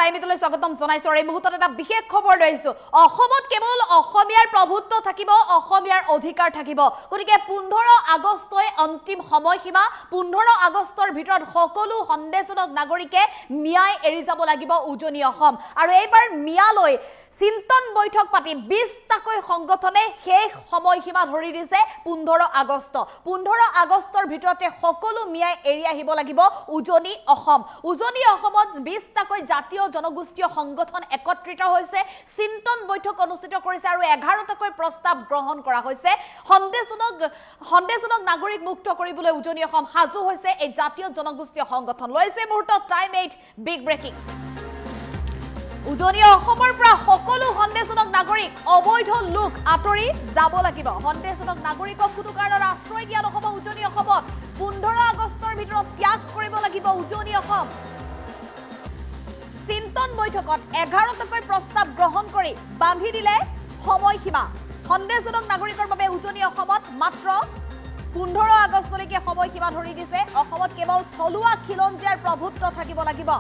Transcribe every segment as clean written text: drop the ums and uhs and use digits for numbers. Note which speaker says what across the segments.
Speaker 1: টাইমলৈ স্বাগতম জনাইছো আৰু এই মুহূৰ্তত এটা বিশেষ খবৰ লৈ আহিছো অসমত কেৱল অসমীয়াৰ প্ৰভুত্ব থাকিব অসমীয়াৰ অধিকাৰ থাকিব গতিকে 15 আগষ্টই অন্তিম সময়সীমা 15 আগষ্টৰ ভিতৰত সকলো সন্দেহজনক নাগৰিকে ন্যায় এৰি যাব লাগিব উজনি অসম আৰু এইবাৰ মিয়ালৈ চিন্তন বৈঠক পাতি 20টাকৈ সংগঠনে শেষ সময়সীমা ধৰি দিছে 15 আগষ্ট 15 আগষ্টৰ ভিতৰতে সকলো ন্যায় এৰি আহিব লাগিব উজনি অসমত 20টাকৈ জাতীয় জনগোষ্ঠীয় সংগঠন একত্ৰিত হৈছে চিন্তন বৈঠক অনুষ্ঠিত কৰিছে আৰু 11টাকৈ প্ৰস্তাৱ গ্ৰহণ কৰা হৈছে সন্দেহজনক নাগৰিক মুক্ত কৰিবলৈ উজনি অসম সাজু হৈছে এই জাতীয় জনগোষ্ঠীয় সংগঠন লৈছে মুহূৰ্তত টাইম 8 বিগ ব্ৰেকিং উজনি অসমৰ পৰা সকলো সন্দেহজনক নাগৰিক অবৈধ লোক আঁতৰি যাব লাগিব সন্দেহজনক নাগৰিকক কোনো কাৰণত আশ্ৰয় দিয়া নহব উজনি অসমত 15 আগষ্টৰ ভিতৰত ত্যাগ কৰিব লাগিব উজনি অসম চিন্তন বৈঠকত 11টাকৈ প্ৰস্তাৱ গ্ৰহণ কৰি বান্ধি দিলে সময়সীমা সন্দেহজনক নাগৰিকৰ বাবে উজনি অসমত মাত্ৰ 15 আগষ্টলৈকে সময়সীমা ধৰি দিছে অসমত কেৱল থলুৱা খিলঞ্জীয়াৰ প্ৰভুত্ব থাকিব লাগিব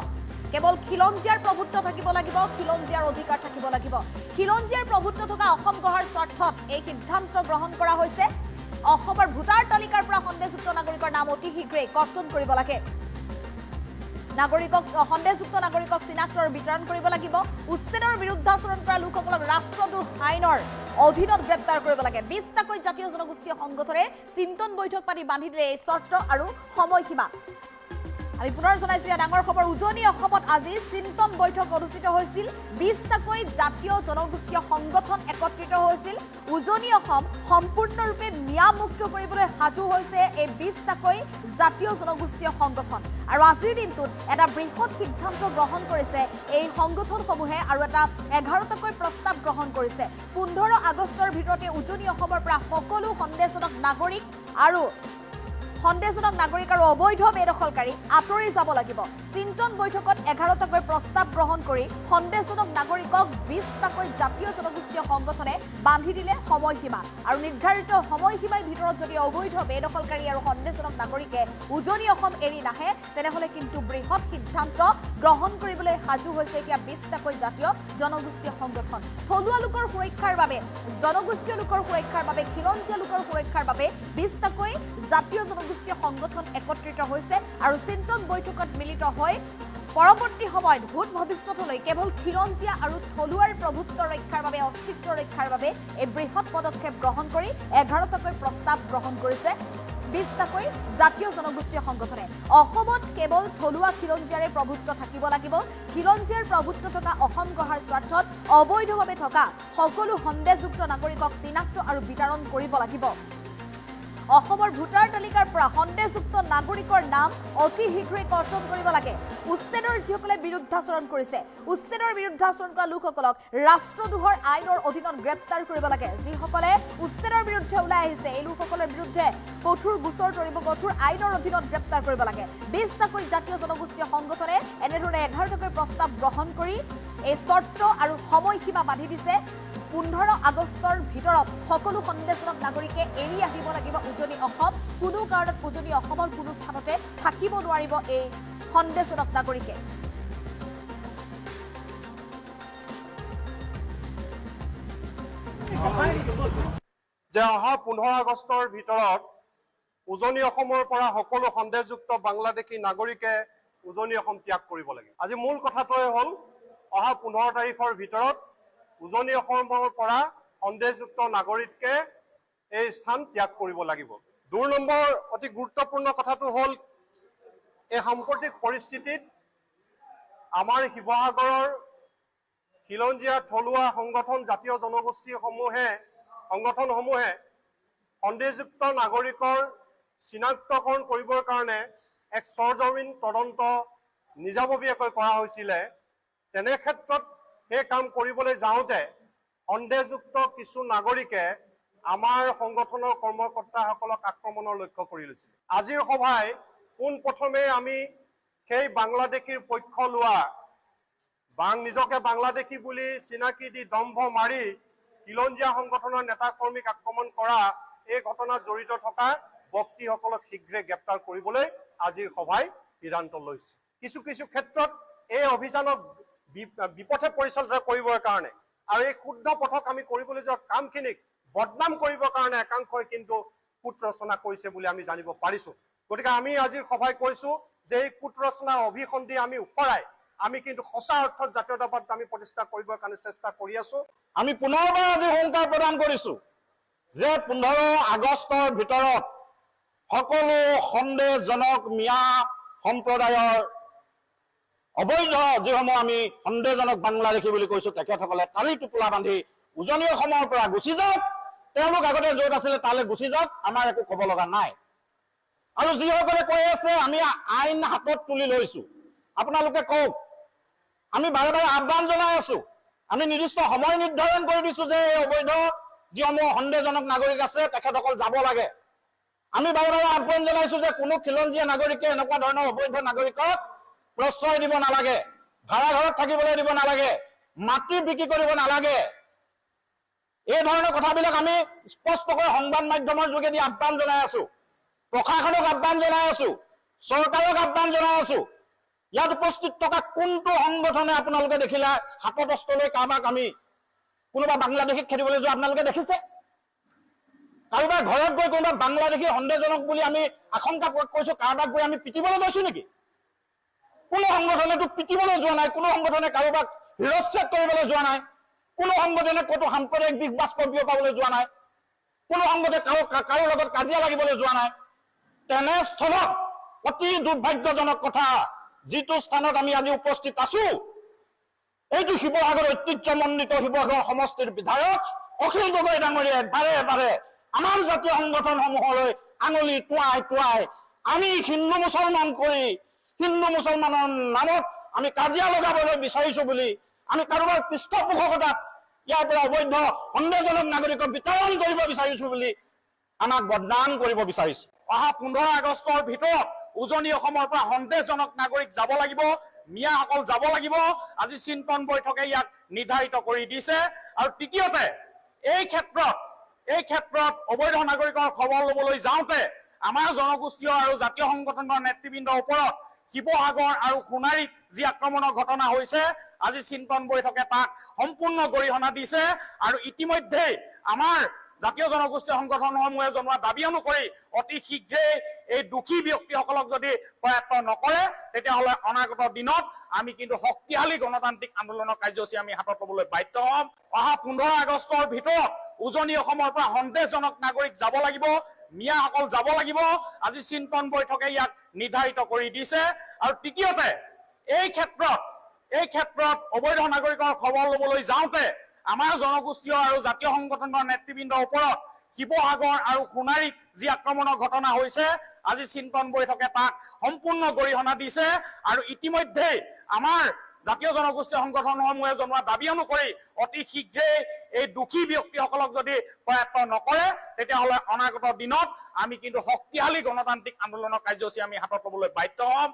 Speaker 1: কেৱল খিলঞ্জীয়াৰ প্ৰভুত্ব থাকিব লাগিব খিলঞ্জীয়াৰ অধিকাৰ থাকিব লাগিব খিলঞ্জীয়াৰ প্ৰভুত্ব থকা অসম গঢ়াৰ স্বাৰ্থত এই সিদ্ধান্ত গ্ৰহণ কৰা হৈছে অসমৰ ভোটাৰ তালিকাৰ পৰা সন্দেহযুক্ত নাগৰিকৰ নাম অতি শীঘ্ৰে কৰ্তন কৰিব লাগে নাগৰিকক সন্দেহযুক্ত নাগৰিকক চিনাক্ত আৰু বিতৰণ কৰিব লাগিব উচ্ছেদৰ বিৰুদ্ধাচৰণ কৰা লোকসকলক ৰাষ্ট্ৰদ্ৰোহ আইনৰ অধীনত গ্ৰেপ্তাৰ কৰিব লাগে 20টাকৈ জাতীয় জনগোষ্ঠীয় সংগঠনে চিন্তন বৈঠক পাতি বান্ধি দিলে এই চৰ্ত আৰু সময়সীমা আমি পুনৰ জনাইছো ডাঙৰ খবৰ উজনি অসমত আজি চিন্তন বৈঠক অনুষ্ঠিত হৈছিল 20টাকৈ জাতীয় জনগোষ্ঠীয় সংগঠন একত্ৰিত হৈছিল উজনি অসম সম্পূৰ্ণৰূপে ন্যায়মুক্ত কৰিবলৈ সাজু হৈছে এই 20টাকৈ জাতীয় জনগোষ্ঠীয় সংগঠন আৰু আজিৰ দিনটোত এটা বৃহৎ সিদ্ধান্ত গ্ৰহণ কৰিছে এই সংগঠনসমূহে আৰু এটা 11টাকৈ প্ৰস্তাৱ গ্ৰহণ কৰিছে 15 আগষ্টৰ ভিতৰতে উজনি অসমৰ পৰা সকলো সন্দেহজনক নাগৰিক আৰু অবৈধ বেদখলকাৰী আঁতৰি যাব লাগিব চিন্তন বৈঠকত 11টাকৈ প্ৰস্তাৱ গ্ৰহণ কৰি সন্দেহজনক নাগৰিকক 20টাকৈ জাতীয় জনগোষ্ঠীয় সংগঠনে বান্ধি দিলে সময়সীমা আৰু নিৰ্ধাৰিত সময়সীমাৰ ভিতৰত যদি অবৈধ বেদখলকাৰী আৰু সন্দেহজনক নাগৰিকে উজনি অসম এৰি নাহে তেনেহলে কিন্তু বৃহৎ সিদ্ধান্ত গ্ৰহণ কৰিবলৈ সাজু হৈছে এতিয়া 20টাকৈ জাতীয় জনগোষ্ঠীয় সংগঠন থলুৱা লোকৰ সুৰক্ষাৰ বাবে জনগোষ্ঠীয় লোকৰ সুৰক্ষাৰ বাবে খিলঞ্জীয়া লোকৰ সুৰক্ষাৰ বাবে 20টাকৈ জাতীয় জনগোষ্ঠীয় সংগঠন একত্ৰিত হৈছে আৰু চিন্তন বৈঠকত মিলিত হৈ পৰৱৰ্তী সময়ত ভূত ভৱিষ্যতলৈ কেৱল খিলঞ্জীয়া আৰু থলুৱাৰ প্ৰভুত্ব ৰক্ষাৰ বাবে অস্তিত্ব ৰক্ষাৰ বাবে এই বৃহৎ পদক্ষেপ গ্ৰহণ কৰি 11টাকৈ প্ৰস্তাৱ গ্ৰহণ কৰিছে 20টাকৈ জাতীয় জনগোষ্ঠীয় সংগঠনে অসমত কেৱল থলুৱা খিলঞ্জীয়াৰে প্ৰভুত্ব থাকিব লাগিব খিলঞ্জীয়াৰ প্ৰভুত্ব থকা অসম গঢ়াৰ স্বাৰ্থত অবৈধভাৱে থকা সকলো সন্দেহযুক্ত নাগৰিকক চিনাক্ত আৰু বিতৰণ কৰিব লাগিব অসমৰ ভোটাৰ তালিকাৰ পৰা সন্দেহযুক্ত নাগৰিকৰ নাম অতি শীঘ্ৰে কৰ্তন কৰিব লাগে উচ্ছেদৰ যিসকলে বিৰুদ্ধাচৰণ কৰিছে উচ্ছেদৰ বিৰুদ্ধাচৰণ কৰা লোকসকলক ৰাষ্ট্ৰদ্ৰোহৰ আইনৰ অধীনত গ্ৰেপ্তাৰ কৰিব লাগে যিসকলে উচ্ছেদৰ বিৰুদ্ধে ওলাই আহিছে এই লোকসকলৰ বিৰুদ্ধে কঠোৰ গোচৰ তৰিব কঠোৰ আইনৰ অধীনত গ্ৰেপ্তাৰ কৰিব লাগে 20টাকৈ জাতীয় জনগোষ্ঠীয় সংগঠনে এনেধৰণে 11টাকৈ প্ৰস্তাৱ গ্ৰহণ কৰি এই চৰ্ত আৰু সময়সীমা বান্ধি দিছে 15 আগষ্টৰ ভিতৰত সকলো সন্দেহজনক নাগৰিকে এৰি আহিব লাগিব উজনি অসম কোনো কাৰণত উজনি অসমৰ কোনো স্থানতে থাকিব নোৱাৰিব এই সন্দেহজনক নাগৰিকে
Speaker 2: যে অহা 15 আগষ্টৰ ভিতৰত উজনি অসমৰ পৰা সকলো সন্দেহযুক্ত বাংলাদেশী নাগৰিকে উজনি অসম ত্যাগ কৰিব লাগে আজি মূল কথাটোৱে হ'ল অহা 15 তাৰিখৰ ভিতৰত উজনি অসমৰ পৰা সন্দেহযুক্ত নাগৰিকে এই স্থান ত্যাগ কৰিব লাগিব 2 নম্বৰ অতি গুৰুত্বপূৰ্ণ কথাটো হ'ল এই সাম্প্ৰতিক পৰিস্থিতিত আমাৰ শিৱসাগৰৰ খিলঞ্জীয়া থলুৱা সংগঠন জাতীয় সংগঠনসমূহে সন্দেহযুক্ত নাগৰিকৰ চিনাক্তকৰণ কৰিবৰ কাৰণে এক সৰজমিন তদন্ত নিজাববীয়াকৈ কৰা হৈছিলে তেনে ক্ষেত্ৰত সেই কাম কৰিবলৈ যাওঁতে সন্দেহযুক্ত কিছু নাগৰিকে আমাৰ সংগঠনৰ কৰ্মকৰ্তাসকলক আক্ৰমণৰ লক্ষ্য কৰি লৈছিল আজিৰ সভাই পোনপ্ৰথমে আমি সেই বাংলাদেশীৰ পক্ষ লোৱা নিজকে বাংলাদেশী বুলি চিনাকি দি দম্ভ মাৰি খিলঞ্জীয়া সংগঠনৰ নেতা কৰ্মীক আক্ৰমণ কৰা এই ঘটনাত জড়িত থকা ব্যক্তিসকলক শীঘ্ৰে গ্ৰেপ্তাৰ কৰিবলৈ আজিৰ সভাই সিদ্ধান্ত লৈছে কিছু ক্ষেত্ৰত এই অভিযানক বিপথে পৰিচালিত কৰিবৰ কাৰণে আৰু এই শুদ্ধ পথক আমি কৰিবলৈ যোৱা কামখিনিক বদনাম কৰিবৰ কাৰণে একাংশই কিন্তু কূট ৰচনা কৰিছে বুলি আমি জানিব পাৰিছো। গতিকে আমি আজিৰ সভাই কৈছো যে এই কূট ৰচনা অভিসন্ধি আমি উপৰাই আমি কিন্তু সঁচা অৰ্থত জাতীয়তাবাদ আমি প্ৰতিষ্ঠা কৰিবৰ কাৰণে চেষ্টা কৰি আছো।
Speaker 3: আমি পুনৰবাৰ আজি হুংকাৰ প্ৰদান কৰিছো যে 15 আগষ্টৰ ভিতৰত সকলো সন্দেহজনক মিয়া সম্প্ৰদায়ৰ অবৈধ যিসমূহ আমি সন্দেহজনক বাংলাদেশী বুলি কৈছো তেখেতসকলে তালি টোপোলা বান্ধি উজনি অসমৰ পৰা গুচি যাওক। তেওঁলোক আগতে য'ত আছিলে তালৈ গুচি যাওক, আমাৰ একো ক'ব লগা নাই। আৰু যিসকলে কৈ আছে আমি আইন হাতত তুলি লৈছো, আপোনালোকে কওক। আমি বাৰে বাৰে আহ্বান জনাই আছো, আমি নিৰ্দিষ্ট সময় নিৰ্ধাৰণ কৰি দিছো যে এই অবৈধ যিসমূহ সন্দেহজনক নাগৰিক আছে তেখেতসকল যাব লাগে। আমি বাৰে বাৰে আহ্বান জনাইছো যে কোনো খিলঞ্জীয়া নাগৰিকে এনেকুৱা ধৰণৰ অবৈধ নাগৰিকক প্ৰশ্ৰয় দিব নালাগে, ভাড়া ঘৰত থাকিবলৈ দিব নালাগে, মাটি বিক্ৰী কৰিব নালাগে। এই ধৰণৰ কথাবিলাক আমি স্পষ্টকৈ সংবাদ মাধ্যমৰ যোগেদি আহ্বান জনাই আছো, প্ৰশাসনক আহ্বান জনাই আছো, চৰকাৰক আহ্বান জনাই আছো। ইয়াত উপস্থিত থকা কোনটো সংগঠনে আপোনালোকে দেখিলে হাতত অস্ত্ৰ লৈ কাৰোবাক আমি কোনোবা বাংলাদেশীক খেদিবলৈ যোৱা আপোনালোকে দেখিছে? কাৰোবাৰ ঘৰত গৈ কোনোবা বাংলাদেশী সন্দেহজনক বুলি আমি আশংকা কৰিছো কাৰোবাক গৈ আমি পিটিবলৈ গৈছো নেকি? কোনো সংগঠনেতো পিটিবলৈ যোৱা নাই, কোনো সংগঠনে কাৰোবাক শিৰচ্ছেদ কৰিবলৈ যোৱা নাই, কোনো সংগঠনে ক'তো সাম্প্ৰদায়িক বিষ বাষ্প বিয়পাবলৈ যোৱা নাই, কোনো সংগঠনে কাৰো লগত কাজিয়া লাগিবলৈ যোৱা নাই। তেনেস্থলত অতি দুৰ্ভাগ্যজনক কথা, যিটো স্থানত আমি আজি উপস্থিত আছো এইটো শিৱসাগৰ ঐতিহ্যমণ্ডিত শিৱসাগৰ সমষ্টিৰ বিধায়ক অখিল গগৈ ডাঙৰীয়াই বাৰে বাৰে আমাৰ জাতীয় সংগঠনসমূহলৈ আঙুলি টুৱাই আমি হিন্দু মুছলমান কৰি হিন্দু মুছলমানৰ নামত আমি কাজিয়া লগাবলৈ বিচাৰিছো বুলি, আমি কাৰোবাৰ পৃষ্ঠপোষকতাত ইয়াৰ পৰা অবৈধ সন্দেহজনক নাগৰিকক বিতৰণ কৰিব বিচাৰিছো বুলি আমাক বদনাম কৰিব বিচাৰিছে। অহা 15 আগষ্টৰ ভিতৰত উজনি অসমৰ পৰা সন্দেহজনক নাগৰিক যাব লাগিব, মিয়াসকল যাব লাগিব। আজি চিন্তন বৈঠকে ইয়াক নিৰ্ধাৰিত কৰি দিছে। আৰু তৃতীয়তে এই ক্ষেত্ৰত অবৈধ নাগৰিকৰ খবৰ ল'বলৈ যাওঁতে আমাৰ জনগোষ্ঠীয় আৰু জাতীয় সংগঠনৰ নেতৃবৃন্দৰ ওপৰত শিৱসাগৰ আৰু সোণাৰীত যি আক্ৰমণৰ ঘটনা হৈছে, আজি চিন্তন বৈঠকে তাক সম্পূৰ্ণ গৰিহণা দিছে। আৰু ইতিমধ্যে আমাৰ জাতীয় জনগোষ্ঠীয় সংগঠনসমূহে জনোৱা দাবী অনুসৰি অতি শীঘ্ৰেই এই দোষী ব্যক্তিসকলক যদি প্ৰয়াত্ত নকৰে তেতিয়াহ'লে অনাগত দিনত আমি কিন্তু শক্তিশালী গণতান্ত্ৰিক আন্দোলনৰ কাৰ্যসূচী আমি হাতত ল'বলৈ বাধ্য হ'ম। অহা 15 আগষ্টৰ ভিতৰত উজনি অসমৰ পৰা সন্দেহজনক নাগৰিক যাব লাগিব, মিয়াসকল যাব লাগিব। আজি চিন্তন বৈঠকে ইয়াক নিৰ্ধাৰিত কৰি দিছে। আৰু তৃতীয়তে এই ক্ষেত্ৰত অবৈধ নাগৰিকৰ খবৰ ল'বলৈ যাওঁতে আমাৰ জনগোষ্ঠীয় আৰু জাতীয় সংগঠনৰ নেতৃবৃন্দৰ ওপৰত শিৱসাগৰ আৰু সোণাৰীত যি আক্ৰমণৰ ঘটনা হৈছে, আজি চিন্তন বৈঠকে তাক সম্পূৰ্ণ গৰিহণা দিছে। আৰু ইতিমধ্যে আমাৰ জাতীয় জনগোষ্ঠীয় সংগঠনসমূহে জনোৱা দাবী অনুসৰি অতি শীঘ্ৰেই এই দোষী ব্যক্তিসকলক যদি প্ৰয়াত্ত নকৰে তেতিয়াহ'লে অনাগত দিনত আমি কিন্তু শক্তিশালী গণতান্ত্ৰিক আন্দোলনৰ কাৰ্যসূচী আমি হাতত ল'বলৈ বাধ্য হ'ম।